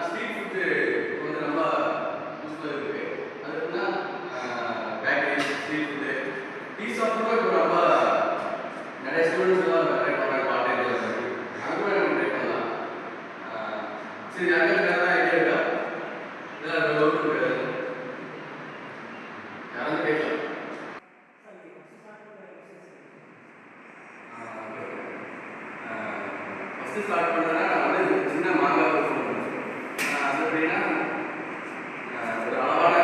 Street food வந்து ரொம்ப யூஸ்ஃபுல்லாக இருக்குது. அது எப்படின்னா யாராவது கேட்கலாம். ஃபஸ்ட்டு ஸ்டார்ட் பண்ணதுன்னா நான் வந்து சின்ன மாங்காய் அது எப்படின்னா ஒரு அளவான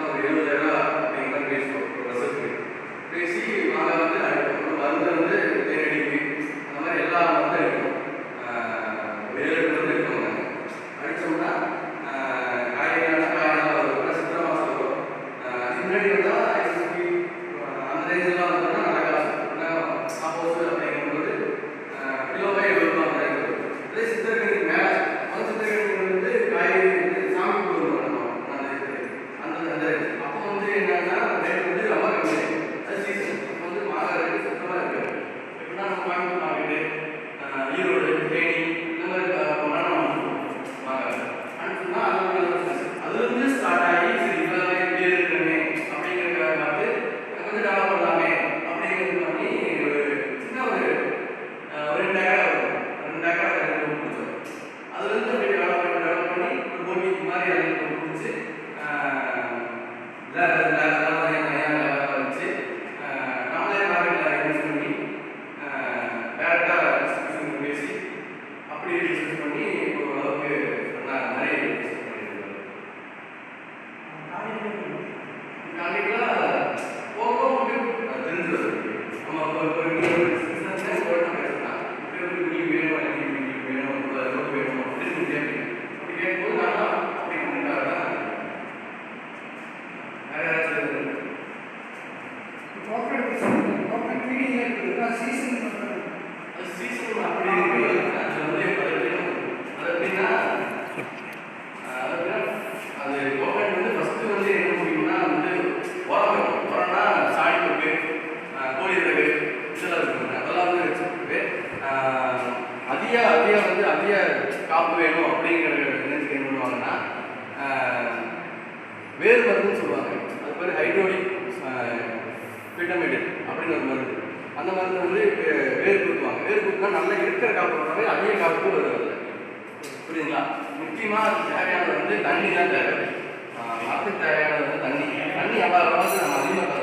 ஒரு 70,000 அப்படிங்கிற மாதிரி பேசுவோம் ஒரு வருஷத்துக்கு. பேசி மாங்காய் வந்து அடிப்போம். மருந்து வந்து தேனடிக்கு அந்த மாதிரி எல்லா மருந்து அடிப்போம். 7 மருந்து அடிப்போம். அடித்தோம்னா காய்கறியான காயெல்லாம் வரும். சித்திரை மாதம் வரும். முன்னாடி வந்தால் அந்த ரேஞ்செல்லாம் வந்தோம்னா நல்ல காசு ஆப்போசிட் அப்படிங்கும்போது கிலோவே 70 ரூபா மாதிரி வரும். அதே சித்திரக்கணிக்கு மேலே சித்திரக்கணிக்கு வந்து காய்கறி வந்து சாமி கொடுக்கணும் அந்த அப்போ வந்து என்னன்னா ரேட் வந்து ரொம்ப கம்மி. அது சீசன் அப்போ வந்து மாங்காய் ரேட்டு சுத்தமாக இருக்காது. எப்படின்னா நம்ம கோயம்புத்தூர் மார்க்கெட்டு, ஈரோடு, தேனி இந்த மாதிரி போனால் நம்ம மாங்காய் அனுப்புனா அதுலேருந்து ஸ்டார்ட் ஆகி சரி இதெல்லாம் இப்படியே இருக்கணுமே அப்படிங்கிறத பார்த்து கொஞ்சம் டெவலப் பண்ணலாமே அப்படிங்கிறது பண்ணி ஒரு சின்ன ஒரு 2 ஏக்கர் வரும். 2 ஏக்கர் பிடிச்சோம். அதுலேருந்து அப்படியே டெவலப் பண்ணி ஒரு போட்டிக்கு மாதிரி அதை பிடிச்சி வச்சு நாமளே மார்க்கெட்டில் யூஸ் பண்ணி டேரெக்டாக டிஸ்ட்ரிபியூஷன் பேசி அப்படியே டிஸ்ட்ரிபியூட் பண்ணி ஒரு அளவுக்கு நிறைய கண்டிப்பாக போக தெரிஞ்சது நம்ம இப்போ பிஸ்னஸ் வேணும் அப்படின்னு கேட்பீங்க. அப்படி கேட்கும்போது நான் அப்படி பண்ணுறதா சீசன் அப்படி இருக்கு. அது வந்து அது எப்படின்னா அது கோகனட் வந்து ஃபஸ்ட்டு வந்து என்ன முடியும்னா வந்து உரம் இருக்கும். உரம்னா சாணி இருக்கு, கோழி இருக்கு, இதெல்லாம் இருக்குங்க. அதெல்லாம் வந்து வச்சுருக்கு. அதிக காப்பு வேணும் அப்படிங்கிற நினைச்சு என்ன பண்ணுவாங்கன்னா வேர் மருந்துன்னு சொல்லுவாங்க. அது பேர் ஹைட்ரோனிக் விட்டமின் அப்படின்னு ஒரு மருந்து. அந்த மருந்து வந்து வேர் கொடுத்துவாங்க. வேர் கொடுத்தா நல்லா இருக்கிற காப்பு அதிக காப்பு வருது. புரியுதுங்களா? முக்கியமாக அதுக்கு தேவையானது வந்து தண்ணி தான் தேவை. மரத்துக்கு தேவையானது வந்து தண்ணி. எவ்வளோ நம்ம அதிகமாக